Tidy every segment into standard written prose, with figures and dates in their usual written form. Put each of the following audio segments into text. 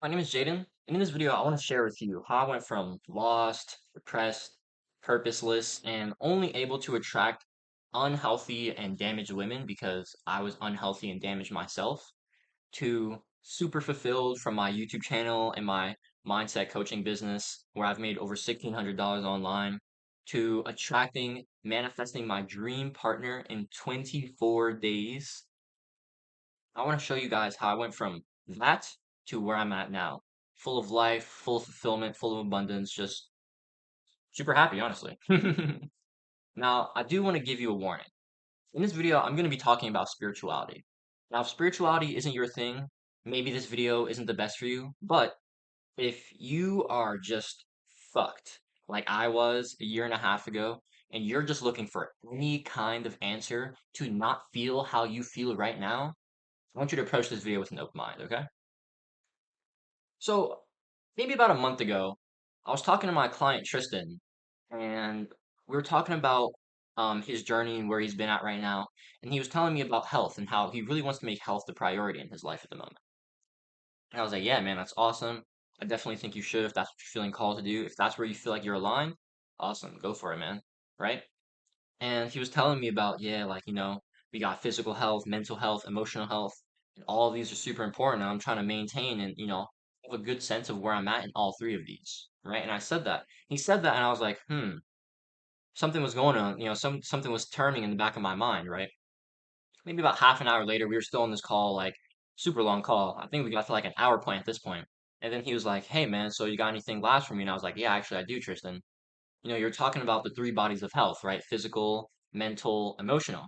My name is Jaden, and in this video, I want to share with you how I went from lost, depressed, purposeless, and only able to attract unhealthy and damaged women because I was unhealthy and damaged myself, to super fulfilled from my YouTube channel and my mindset coaching business, where I've made over $1,600 online, to manifesting my dream partner in 24 days. I want to show you guys how I went from that to where I'm at now. Full of life, full of fulfillment, full of abundance, just super happy, honestly. Now, I do want to give you a warning. In this video, I'm going to be talking about spirituality. Now, if spirituality isn't your thing, maybe this video isn't the best for you, but if you are just fucked like I was a year and a half ago, and you're just looking for any kind of answer to not feel how you feel right now, I want you to approach this video with an open mind, okay? So maybe about a month ago, I was talking to my client Tristan, and we were talking about his journey and where he's been at right now. And he was telling me about health and how he really wants to make health the priority in his life at the moment. And I was like, yeah, man, that's awesome. I definitely think you should if that's what you're feeling called to do. If that's where you feel like you're aligned, awesome, go for it, man. Right? And he was telling me about, yeah, like, we got physical health, mental health, emotional health, and all of these are super important. And I'm trying to maintain and, have a good sense of where I'm at in all three of these. Right. And I said that. He said that, and I was like, something was going on, something was turning in the back of my mind, right? Maybe about half an hour later, we were still on this call, like super long call. I think we got to like an hour point at this point. And then he was like, hey man, so you got anything last for me? And I was like, yeah, actually I do, Tristan. You're talking about the three bodies of health, right? Physical, mental, emotional.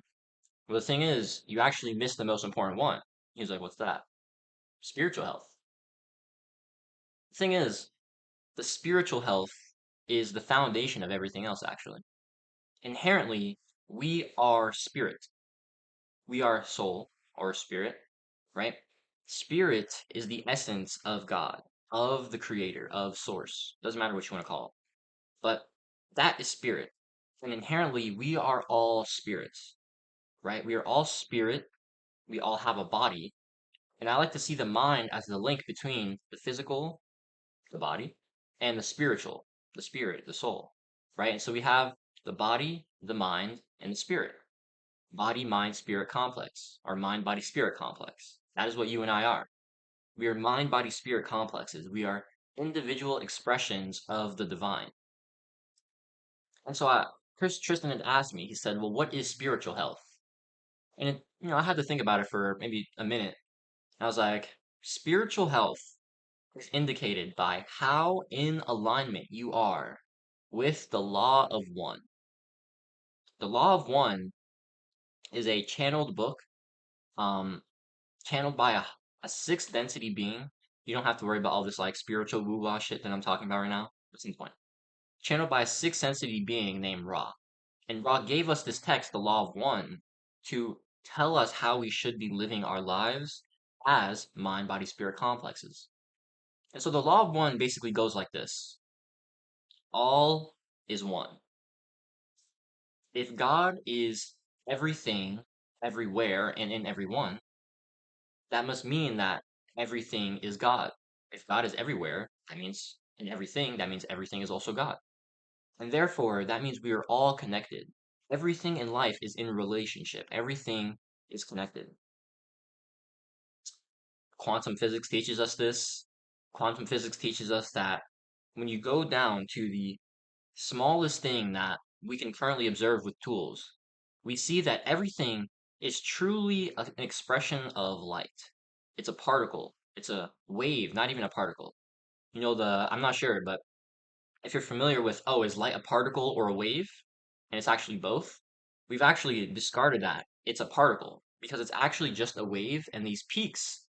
Well, the thing is, you actually missed the most important one. He was like, what's that? Spiritual health. The thing is, the spiritual health is the foundation of everything else, actually. Inherently, we are spirit. We are soul or spirit, right? Spirit is the essence of God, of the creator, of source. Doesn't matter what you want to call it. But that is spirit. And inherently, we are all spirits, right? We are all spirit. We all have a body. And I like to see the mind as the link between the physical, the body, and the spiritual, the spirit, the soul, right? And so we have the body, the mind, and the spirit. Body, mind, spirit complex, or mind, body, spirit complex. That is what you and I are. We are mind, body, spirit complexes. We are individual expressions of the divine. And so Tristan had asked me, he said, well, what is spiritual health? And I had to think about it for maybe a minute. I was like, spiritual health is indicated by how in alignment you are with the law of one. The law of one is a channeled book, um, channeled by a sixth density being. You don't have to worry about all this like spiritual woo-wah shit that I'm talking about right now. That's the point. Channeled by a sixth density being named Ra. And Ra gave us this text, the law of one, to tell us how we should be living our lives as mind, body, spirit complexes. And so the law of one basically goes like this. All is one. If God is everything, everywhere, and in everyone, that must mean that everything is God. If God is everywhere, that means in everything, that means everything is also God. And therefore, that means we are all connected. Everything in life is in relationship. Everything is connected. Quantum physics teaches us this. Quantum physics teaches us that when you go down to the smallest thing that we can currently observe with tools, we see that everything is truly an expression of light. It's a particle. It's a wave, not even a particle. I'm not sure, but if you're familiar with, oh, is light a particle or a wave? And it's actually both. We've actually discarded that. It's a particle because it's actually just a wave, and these peaks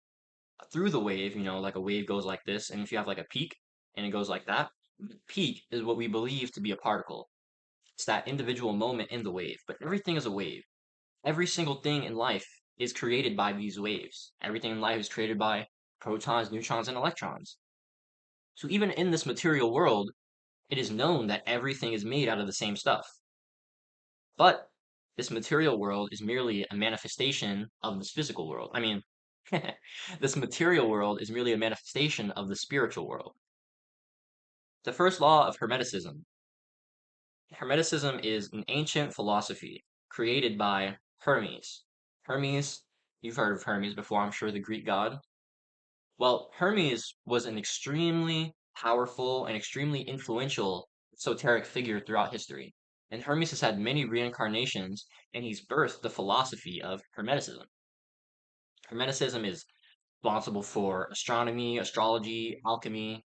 through the wave, like a wave goes like this, and if you have like a peak and it goes like that, the peak is what we believe to be a particle. It's that individual moment in the wave, but everything is a wave. Every single thing in life is created by these waves. Everything in life is created by protons, neutrons, and electrons. So even in this material world, it is known that everything is made out of the same stuff. But this material world is merely a manifestation of this physical world. I mean, This material world is merely a manifestation of the spiritual world. The first law of Hermeticism. Hermeticism is an ancient philosophy created by Hermes. Hermes, you've heard of Hermes before, I'm sure, the Greek god. Well, Hermes was an extremely powerful and extremely influential esoteric figure throughout history. And Hermes has had many reincarnations, and he's birthed the philosophy of Hermeticism. Hermeticism is responsible for astronomy, astrology, alchemy.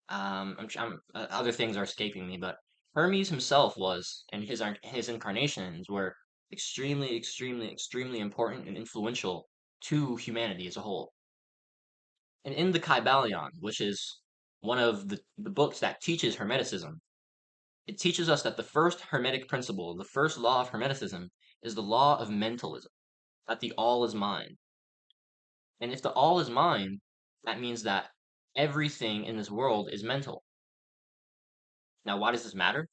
Other things are escaping me, but Hermes himself was, and his incarnations were extremely, extremely, extremely important and influential to humanity as a whole. And in the Kybalion, which is one of the books that teaches Hermeticism, it teaches us that the first Hermetic principle, the first law of Hermeticism, is the law of mentalism, that the all is mind. And if the all is mind, that means that everything in this world is mental. Now, why does this matter?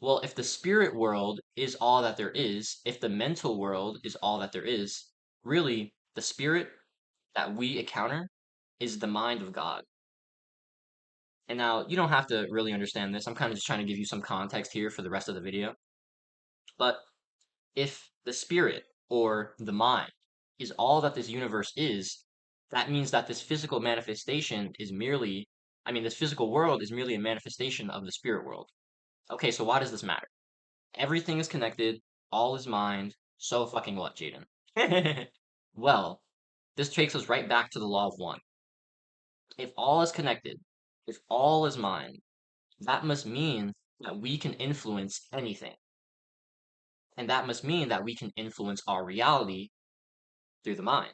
Well, if the spirit world is all that there is, if the mental world is all that there is, really, the spirit that we encounter is the mind of God. And now, you don't have to really understand this. I'm kind of just trying to give you some context here for the rest of the video. But if the spirit or the mind is all that this universe is, that means that this physical manifestation is merely, this physical world is merely a manifestation of the spirit world. Okay, so why does this matter? Everything is connected, all is mind. So fucking what, Jaden? Well, this takes us right back to the law of one. If all is connected, if all is mind, that must mean that we can influence anything. And that must mean that we can influence our reality through the mind.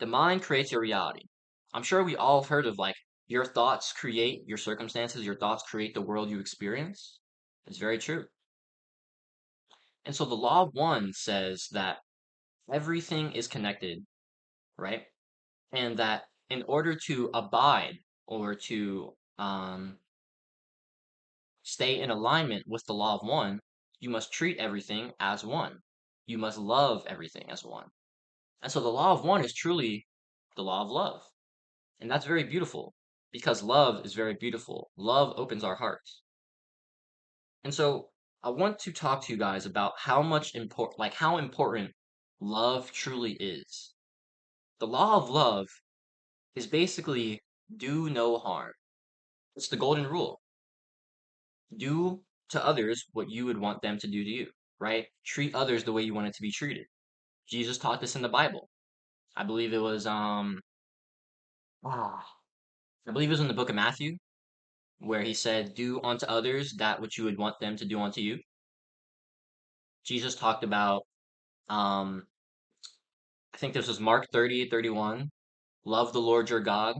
The mind creates your reality. I'm sure we all have heard of like your thoughts create your circumstances, your thoughts create the world you experience. It's very true. And so the law of one says that everything is connected, right? And that in order to abide or to stay in alignment with the law of one, you must treat everything as one. You must love everything as one. And so the law of one is truly the law of love. And that's very beautiful because love is very beautiful. Love opens our hearts. And so I want to talk to you guys about how important love truly is. The law of love is basically do no harm. It's the golden rule. Do to others what you would want them to do to you, right? Treat others the way you want it to be treated. Jesus taught this in the Bible. I believe it was ah, I believe it was in the book of Matthew where he said, "Do unto others that which you would want them to do unto you." Jesus talked about I think this was Mark 30:31. Love the Lord your God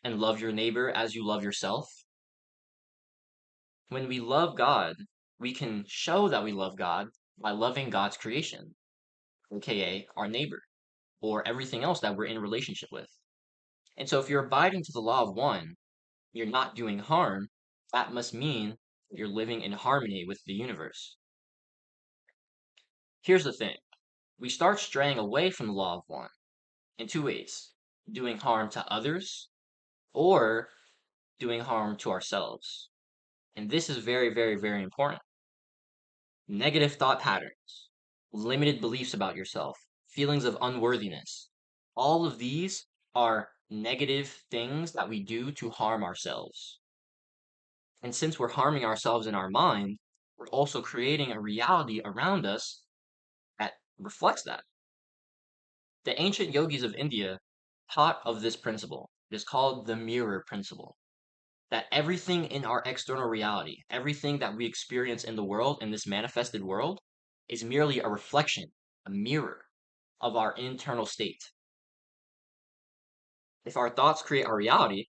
and love your neighbor as you love yourself. When we love God, we can show that we love God by loving God's creation, aka our neighbor, or everything else that we're in relationship with. And so if you're abiding to the law of one, you're not doing harm, that must mean you're living in harmony with the universe. Here's the thing. We start straying away from the law of one in two ways: doing harm to others or doing harm to ourselves. And this is very, very, very important. Negative thought patterns, limited beliefs about yourself, feelings of unworthiness. All of these are negative things that we do to harm ourselves. And since we're harming ourselves in our mind, we're also creating a reality around us that reflects that. The ancient yogis of India taught of this principle. It is called the mirror principle. That everything in our external reality, everything that we experience in the world, in this manifested world, is merely a reflection, a mirror of our internal state. If our thoughts create our reality,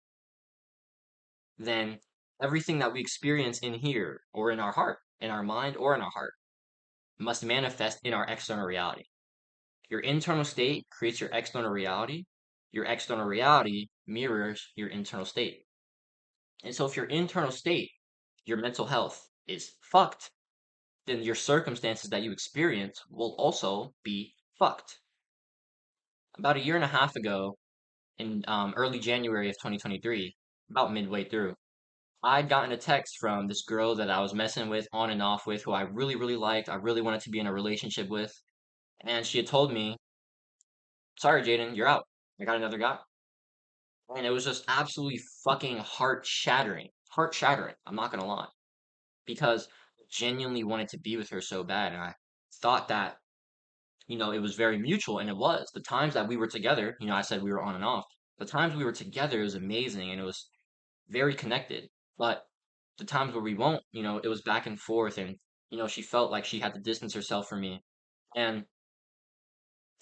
then everything that we experience in here or in our heart, in our mind or in our heart, must manifest in our external reality. Your internal state creates your external reality. Your external reality mirrors your internal state. And so if your internal state, your mental health is fucked, then your circumstances that you experience will also be fucked. About a year and a half ago, in early January of 2023, about midway through, I'd gotten a text from this girl that I was messing with on and off with, who I really, really liked. I really wanted to be in a relationship with. And she had told me, sorry, Jaden, you're out. I got another guy. And it was just absolutely fucking heart shattering. Heart shattering. I'm not gonna lie. Because I genuinely wanted to be with her so bad. And I thought that, it was very mutual. And it was. The times that we were together, I said we were on and off. The times we were together, it was amazing. And it was very connected. But the times where we won't, it was back and forth. And, she felt like she had to distance herself from me. And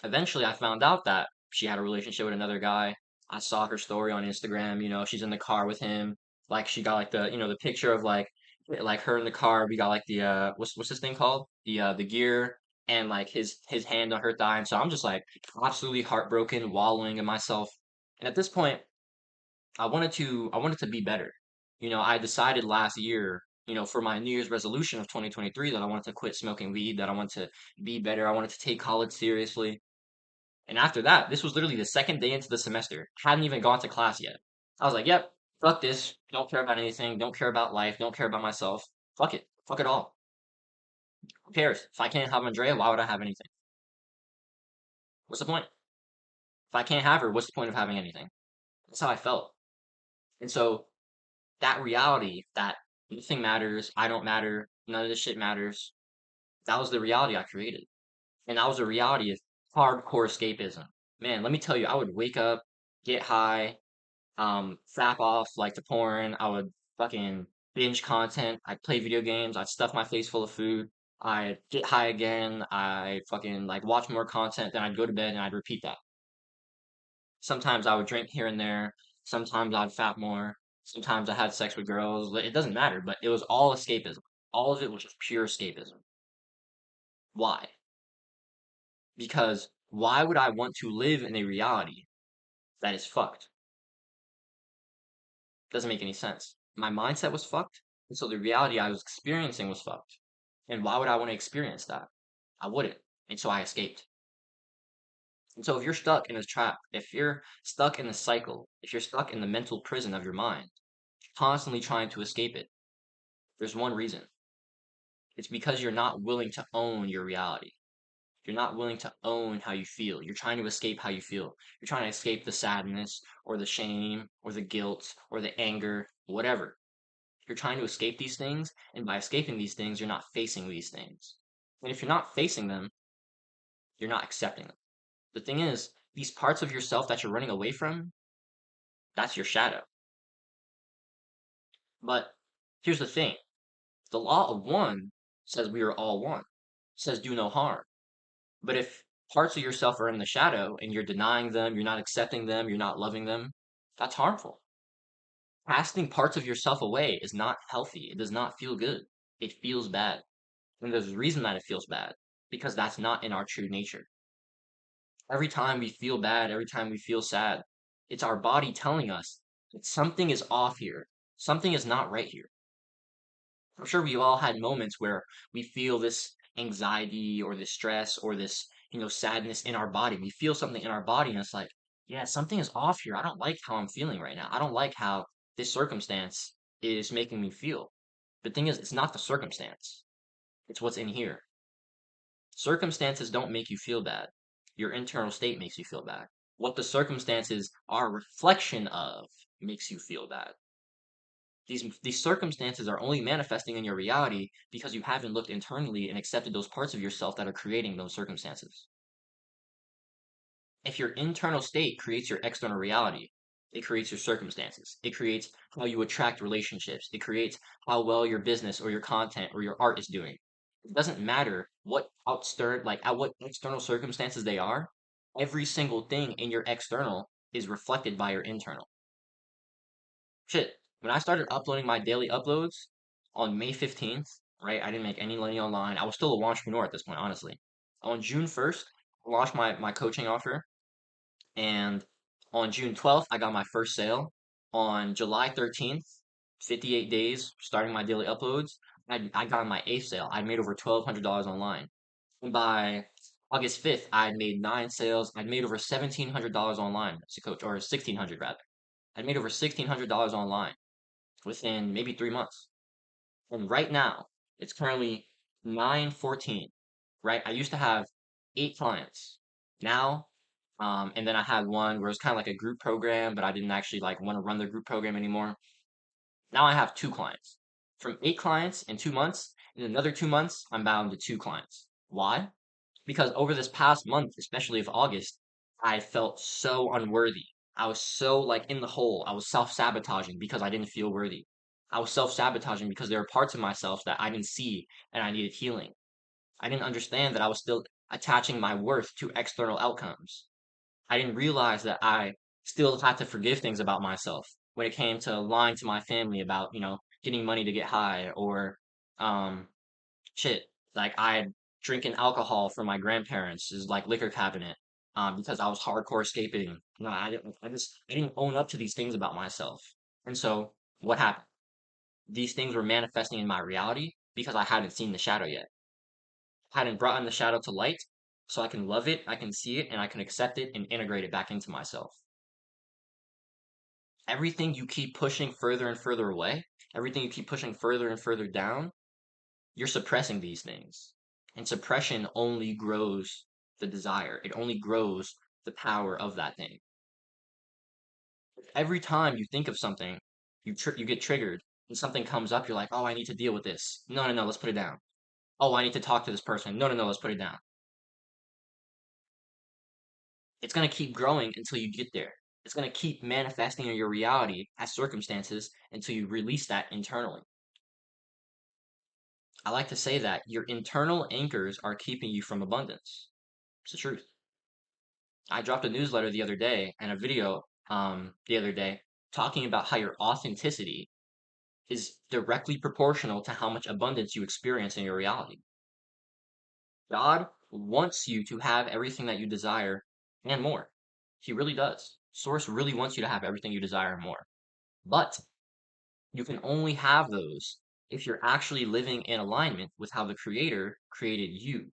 eventually I found out that she had a relationship with another guy. I saw her story on Instagram, she's in the car with him. Like she got like the picture of like her in the car. We got like the what's this thing called? The gear and like his hand on her thigh. And so I'm just like absolutely heartbroken, wallowing in myself. And at this point, I wanted to be better. I decided last year, for my New Year's resolution of 2023 that I wanted to quit smoking weed, that I wanted to be better, I wanted to take college seriously. And after that, this was literally the second day into the semester. Hadn't even gone to class yet. I was like, yep, fuck this. Don't care about anything. Don't care about life. Don't care about myself. Fuck it. Fuck it all. Who cares? If I can't have Andrea, why would I have anything? What's the point? If I can't have her, what's the point of having anything? That's how I felt. And so that reality that nothing matters, I don't matter, none of this shit matters, that was the reality I created. And that was the reality of hardcore escapism. Man, let me tell you, I would wake up, get high, fap off like the porn. I would fucking binge content. I'd play video games. I'd stuff my face full of food. I'd get high again. I fucking like watch more content. Then I'd go to bed and I'd repeat that. Sometimes I would drink here and there. Sometimes I'd fap more. Sometimes I had sex with girls. It doesn't matter, but it was all escapism. All of it was just pure escapism. Why? Because why would I want to live in a reality that is fucked? Doesn't make any sense. My mindset was fucked, and so the reality I was experiencing was fucked. And why would I want to experience that? I wouldn't. And so I escaped. And so if you're stuck in a trap, if you're stuck in a cycle, if you're stuck in the mental prison of your mind, constantly trying to escape it, there's one reason. It's because you're not willing to own your reality. You're not willing to own how you feel. You're trying to escape how you feel. You're trying to escape the sadness or the shame or the guilt or the anger, whatever. You're trying to escape these things, and by escaping these things, you're not facing these things. And if you're not facing them, you're not accepting them. The thing is, these parts of yourself that you're running away from, that's your shadow. But here's the thing, the law of one says we are all one, it says do no harm. But if parts of yourself are in the shadow and you're denying them, you're not accepting them, you're not loving them, that's harmful. Casting parts of yourself away is not healthy. It does not feel good. It feels bad. And there's a reason that it feels bad, because that's not in our true nature. Every time we feel bad, every time we feel sad, it's our body telling us that something is off here. Something is not right here. I'm sure we've all had moments where we feel this anxiety or this stress or this, sadness in our body. We feel something in our body and it's like, yeah, something is off here. I don't like how I'm feeling right now. I don't like how this circumstance is making me feel. The thing is, it's not the circumstance. It's what's in here. Circumstances don't make you feel bad. Your internal state makes you feel bad. What the circumstances are a reflection of makes you feel bad. These circumstances are only manifesting in your reality because you haven't looked internally and accepted those parts of yourself that are creating those circumstances. If your internal state creates your external reality, it creates your circumstances. It creates how you attract relationships. It creates how well your business or your content or your art is doing. It doesn't matter what at what external circumstances they are. Every single thing in your external is reflected by your internal. Shit, when I started uploading my daily uploads on May 15th, right? I didn't make any money online. I was still a entrepreneur at this point, honestly. On June 1st, I launched my coaching offer. And on June 12th, I got my first sale. On July 13th, 58 days, starting my daily uploads, I got my eighth sale. I made over $1,200 online. And by August 5th, I had made 9 sales. I'd made over $1,700 online as a coach, or 1,600 rather. I'd made over $1,600 online within maybe 3 months. And right now, it's currently 9:14, right? I used to have 8 clients. Now, and then I had one where it's kind of like a group program, but I didn't actually like want to run the group program anymore. Now I have 2 clients. From 8 clients in 2 months, in another 2 months, I'm bound to 2 clients. Why? Because over this past month, especially of August, I felt so unworthy. I was so like in the hole. I was self-sabotaging because I didn't feel worthy. I was self-sabotaging because there were parts of myself that I didn't see and I needed healing. I didn't understand that I was still attaching my worth to external outcomes. I didn't realize that I still had to forgive things about myself when it came to lying to my family about, getting money to get high or um shit. Like I had drinking alcohol from my grandparents' is like liquor cabinet, because I was hardcore escaping. No, I didn't own up to these things about myself. And so what happened? These things were manifesting in my reality because I hadn't seen the shadow yet. I hadn't brought in the shadow to light, so I can love it, I can see it, and I can accept it and integrate it back into myself. Everything you keep pushing further and further away, everything you keep pushing further and further down, you're suppressing these things. And suppression only grows the desire. It only grows the power of that thing. Every time you think of something, you get triggered, and something comes up. You're like, oh, I need to deal with this. No, no, no, let's put it down. Oh, I need to talk to this person. No, no, no, let's put it down. It's gonna keep growing until you get there. It's gonna keep manifesting in your reality as circumstances until you release that internally. I like to say that your internal anchors are keeping you from abundance. It's the truth. I dropped a newsletter the other day and a video the other day talking about how your authenticity is directly proportional to how much abundance you experience in your reality. God wants you to have everything that you desire and more. He really does. Source really wants you to have everything you desire and more. But you can only have those if you're actually living in alignment with how the Creator created you.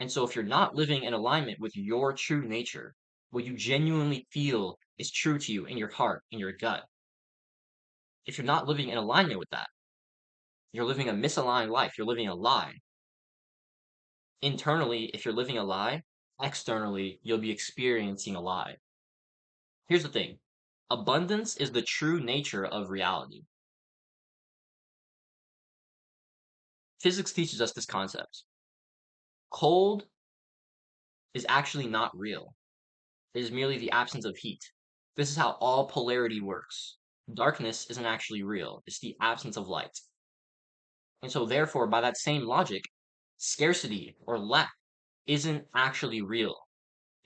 And so if you're not living in alignment with your true nature, what you genuinely feel is true to you in your heart, in your gut, if you're not living in alignment with that, you're living a misaligned life. You're living a lie. Internally, if you're living a lie, externally, you'll be experiencing a lie. Here's the thing. Abundance is the true nature of reality. Physics teaches us this concept. Cold is actually not real. It is merely the absence of heat. This is how all polarity works. Darkness isn't actually real. It's the absence of light. And so therefore, by that same logic, scarcity or lack isn't actually real.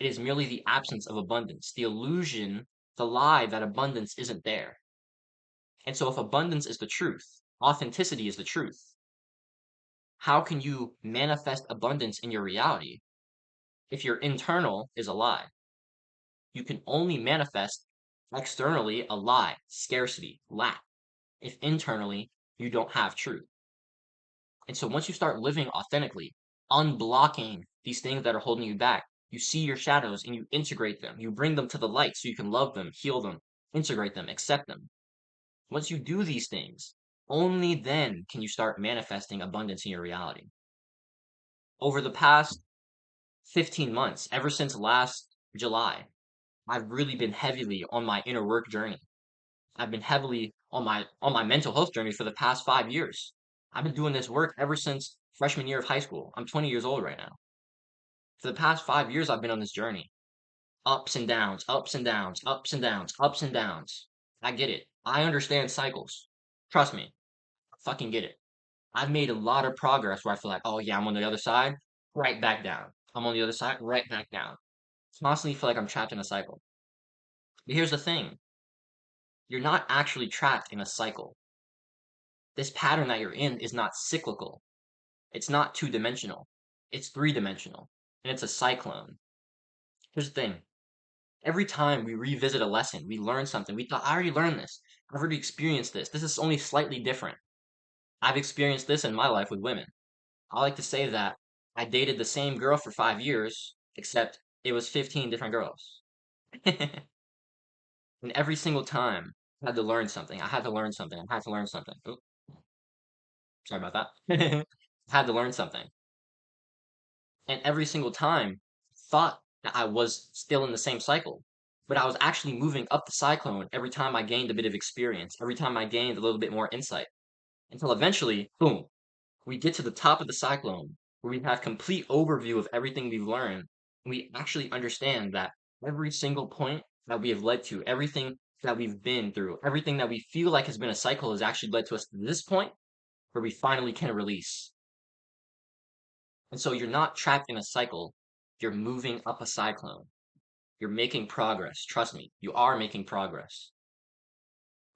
It is merely the absence of abundance, the illusion, the lie that abundance isn't there. And so if abundance is the truth, authenticity is the truth, how can you manifest abundance in your reality if your internal is a lie? You can only manifest externally a lie, scarcity, lack, if internally you don't have truth. And so once you start living authentically, unblocking these things that are holding you back, you see your shadows and you integrate them. You bring them to the light so you can love them, heal them, integrate them, accept them. Once you do these things, only then can you start manifesting abundance in your reality. Over the past 15 months, ever since last July, I've really been heavily on my inner work journey. I've been heavily on my mental health journey for the past 5 years. I've been doing this work ever since freshman year of high school. I'm 20 years old right now. For the past 5 years, I've been on this journey. Ups and downs, ups and downs, ups and downs, ups and downs. I get it. I understand cycles. Trust me. I fucking get it. I've made a lot of progress where I feel like, oh yeah, I'm on the other side, right back down. I'm on the other side, right back down. Constantly feel like I'm trapped in a cycle. But here's the thing. You're not actually trapped in a cycle. This pattern that you're in is not cyclical. It's not two-dimensional. It's three-dimensional. And it's a cyclone. Here's the thing. Every time we revisit a lesson, we learn something. We thought, I already learned this. I've already experienced this. This is only slightly different. I've experienced this in my life with women. I like to say that I dated the same girl for 5 years, except it was 15 different girls. And every single time I had to learn something. I had to learn something. I had to learn something. Oop, sorry about that. I had to learn something. And every single time thought that I was still in the same cycle. But I was actually moving up the cyclone every time I gained a bit of experience, every time I gained a little bit more insight. Until eventually, boom, we get to the top of the cyclone where we have complete overview of everything we've learned. And we actually understand that every single point that we have led to, everything that we've been through, everything that we feel like has been a cycle has actually led to us to this point where we finally can release. And so you're not trapped in a cycle. You're moving up a cyclone. You're making progress. Trust me, you are making progress.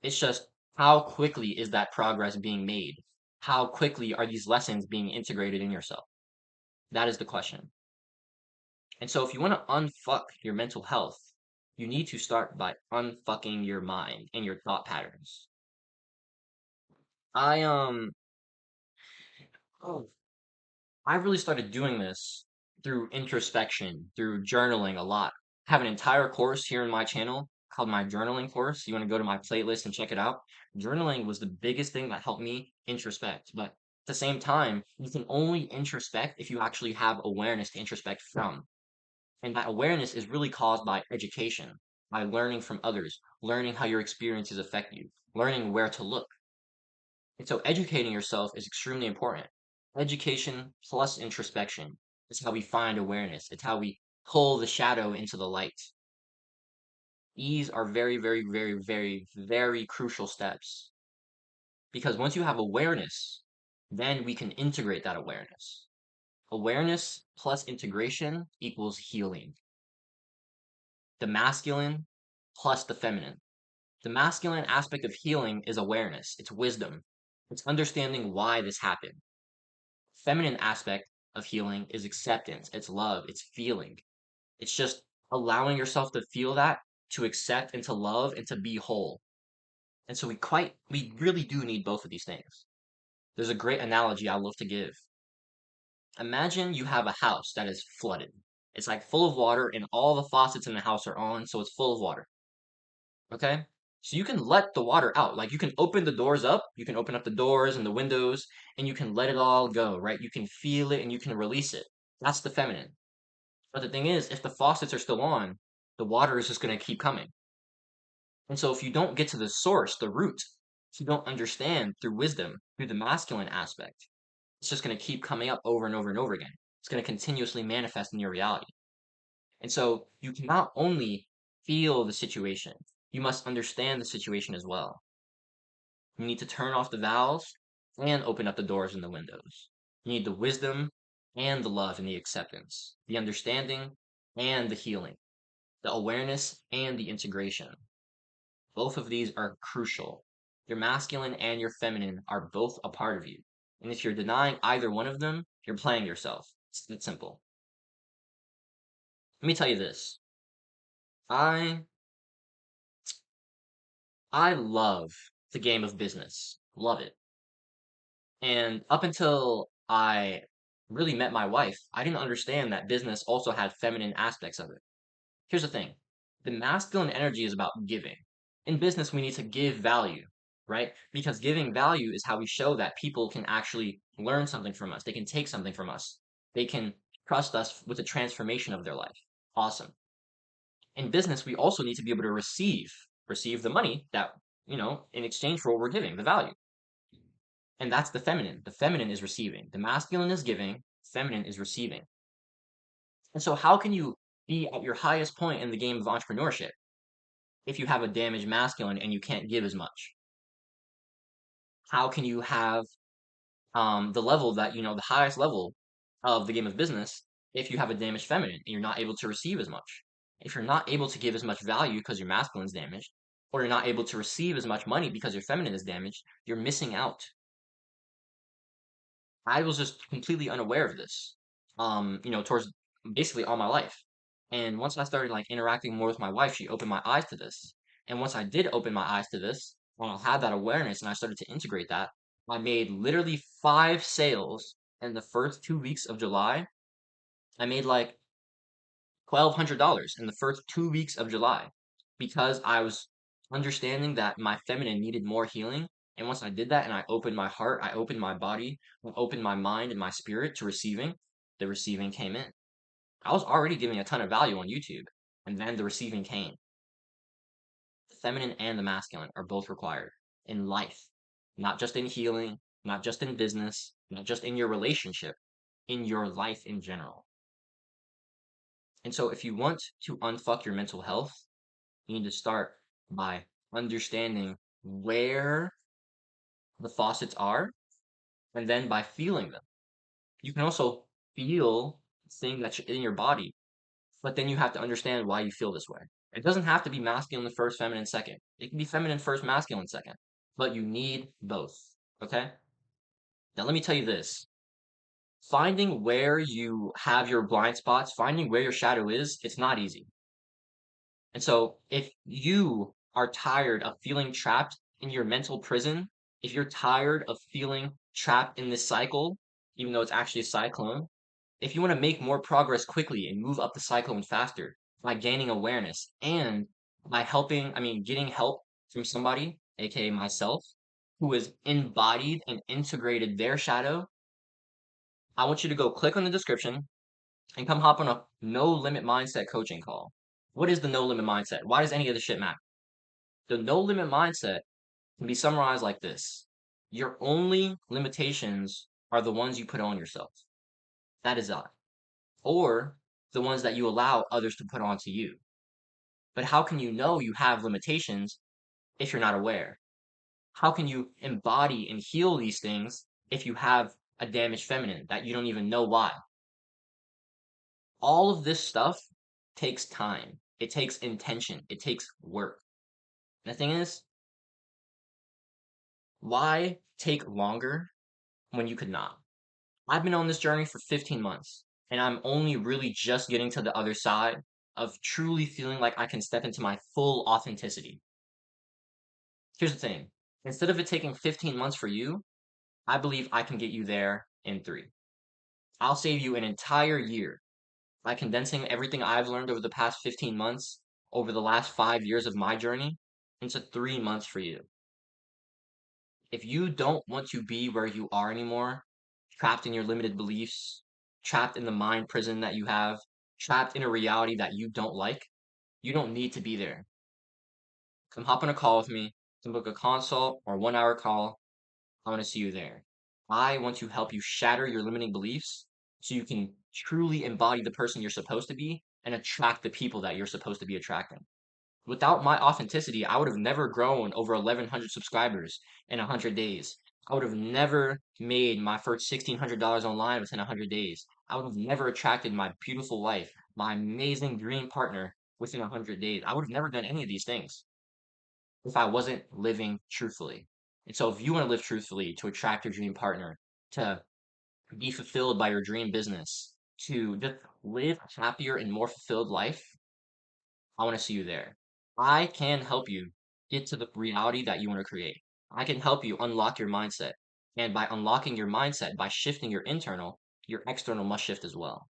It's just how quickly is that progress being made? How quickly are these lessons being integrated in yourself? That is the question. And so if you want to unfuck your mental health, you need to start by unfucking your mind and your thought patterns. I oh, I really started doing this through introspection, through journaling a lot. I have an entire course here in my channel called my journaling course. You want to go to my playlist and check it out. Journaling was the biggest thing that helped me introspect. But at the same time, you can only introspect if you actually have awareness to introspect from. And that awareness is really caused by education, by learning from others, learning how your experiences affect you, learning where to look. And so educating yourself is extremely important. Education plus introspection is how we find awareness. It's how we pull the shadow into the light. These are very, very, very, very, very crucial steps because once you have awareness, then we can integrate that awareness. Awareness plus integration equals healing. The masculine plus the feminine. The masculine aspect of healing is awareness, it's wisdom, it's understanding why this happened. Feminine aspect of healing is acceptance, it's love, it's feeling. It's just allowing yourself to feel that, to accept and to love and to be whole. And so we really do need both of these things. There's a great analogy I love to give. Imagine you have a house that is flooded. It's like full of water and all the faucets in the house are on, so it's full of water. Okay? So you can let the water out. Like you can open the doors up, you can open up the doors and the windows, and you can let it all go, right? You can feel it and you can release it. That's the feminine. But the thing is, if the faucets are still on, the water is just going to keep coming. And so if you don't get to the source, the root, if you don't understand through wisdom, through the masculine aspect, it's just going to keep coming up over and over and over again. It's going to continuously manifest in your reality. And so you can not only feel the situation, you must understand the situation as well. You need to turn off the valves and open up the doors and the windows. You need the wisdom and the love and the acceptance, the understanding and the healing, the awareness and the integration. Both of these are crucial. Your masculine and your feminine are both a part of you. And if you're denying either one of them, you're playing yourself. It's that simple. Let me tell you this. I I love the game of business. Love it. And up until I really met my wife, I didn't understand that business also had feminine aspects of it. Here's the thing. The masculine energy is about giving. In business, we need to give value, right? Because giving value is how we show that people can actually learn something from us. They can take something from us. They can trust us with the transformation of their life. Awesome. In business, we also need to be able to receive the money that, in exchange for what we're giving, the value. And that's the feminine. The feminine is receiving. The masculine is giving, feminine is receiving. And so how can you be at your highest point in the game of entrepreneurship if you have a damaged masculine and you can't give as much? How can you have the level that, the highest level of the game of business if you have a damaged feminine and you're not able to receive as much? If you're not able to give as much value because your masculine's damaged, or you're not able to receive as much money because your feminine is damaged, you're missing out. I was just completely unaware of this, towards basically all my life. And once I started like interacting more with my wife, she opened my eyes to this. And once I did open my eyes to this, when I had that awareness and I started to integrate that, I made literally 5 sales And the first 2 weeks of July, I made like $1,200 in the first 2 weeks of July because I was understanding that my feminine needed more healing. And once I did that and I opened my heart, I opened my body, I opened my mind and my spirit to receiving, the receiving came in. I was already giving a ton of value on YouTube, and then the receiving came. The feminine and the masculine are both required in life, not just in healing, not just in business, not just in your relationship, in your life in general. And so if you want to unfuck your mental health, you need to start by understanding where the faucets are and then by feeling them. You can also feel things that's in your body, but then you have to understand why you feel this way. It doesn't have to be masculine first, feminine second. It can be feminine first, masculine second, but you need both. Okay? Now, let me tell you this, finding where you have your blind spots, finding where your shadow is, it's not easy. And so if you are tired of feeling trapped in your mental prison, if you're tired of feeling trapped in this cycle, even though it's actually a cyclone, if you want to make more progress quickly and move up the cyclone faster by gaining awareness and by getting help from somebody, aka myself, who has embodied and integrated their shadow, I want you to go click on the description and come hop on a no limit mindset coaching call. What is the no limit mindset? Why does any of this shit matter? The no limit mindset can be summarized like this: your only limitations are the ones you put on yourself. That is all. Or the ones that you allow others to put onto you. But how can you know you have limitations if you're not aware? How can you embody and heal these things if you have a damaged feminine that you don't even know why? All of this stuff takes time. It takes intention. It takes work. And the thing is, why take longer when you could not? I've been on this journey for 15 months, and I'm only really just getting to the other side of truly feeling like I can step into my full authenticity. Here's the thing, instead of it taking 15 months for you, I believe I can get you there in 3. I'll save you an entire year by condensing everything I've learned over the past 15 months, over the last 5 years of my journey, into 3 months for you. If you don't want to be where you are anymore, trapped in your limited beliefs, trapped in the mind prison that you have, trapped in a reality that you don't like, you don't need to be there. Come hop on a call with me, come book a consult or a 1 hour call. I want to see you there. I want to help you shatter your limiting beliefs so you can truly embody the person you're supposed to be and attract the people that you're supposed to be attracting. Without my authenticity, I would have never grown over 1,100 subscribers in 100 days. I would have never made my first $1,600 online within 100 days. I would have never attracted my beautiful wife, my amazing dream partner within 100 days. I would have never done any of these things if I wasn't living truthfully. And so if you want to live truthfully to attract your dream partner, to be fulfilled by your dream business, to just live a happier and more fulfilled life, I want to see you there. I can help you get to the reality that you want to create. I can help you unlock your mindset. And by unlocking your mindset, by shifting your external must shift as well.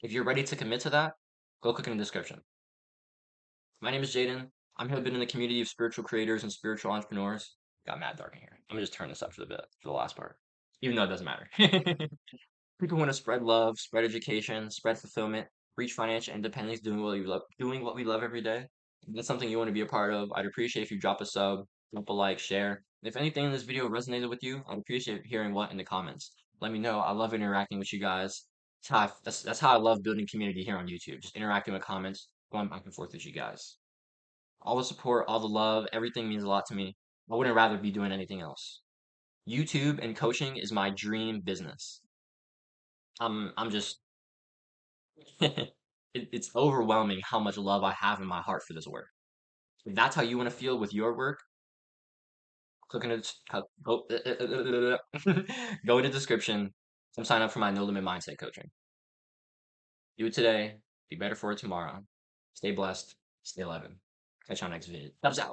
If you're ready to commit to that, go click in the description. My name is Jaden. I'm here been in the community of spiritual creators and spiritual entrepreneurs. Got mad dark in here. I'm gonna just turn this up for the last part. Even though it doesn't matter. People want to spread love, spread education, spread fulfillment, reach financial independence, doing what we love every day. If that's something you want to be a part of, I'd appreciate if you drop a sub, drop a like, share. If anything in this video resonated with you, I'd appreciate hearing what in the comments. Let me know. I love interacting with you guys. That's how I love building community here on YouTube. Just interacting with comments, going back and forth with you guys. All the support, all the love, everything means a lot to me. I wouldn't rather be doing anything else. YouTube and coaching is my dream business. I'm just it's overwhelming how much love I have in my heart for this work. If that's how you want to feel with your work, click on it. Go go in the description. Come sign up for my No Limit Mindset coaching. Do it today. Be better for it tomorrow. Stay blessed. Stay 11. Catch you on next video. Thumbs out.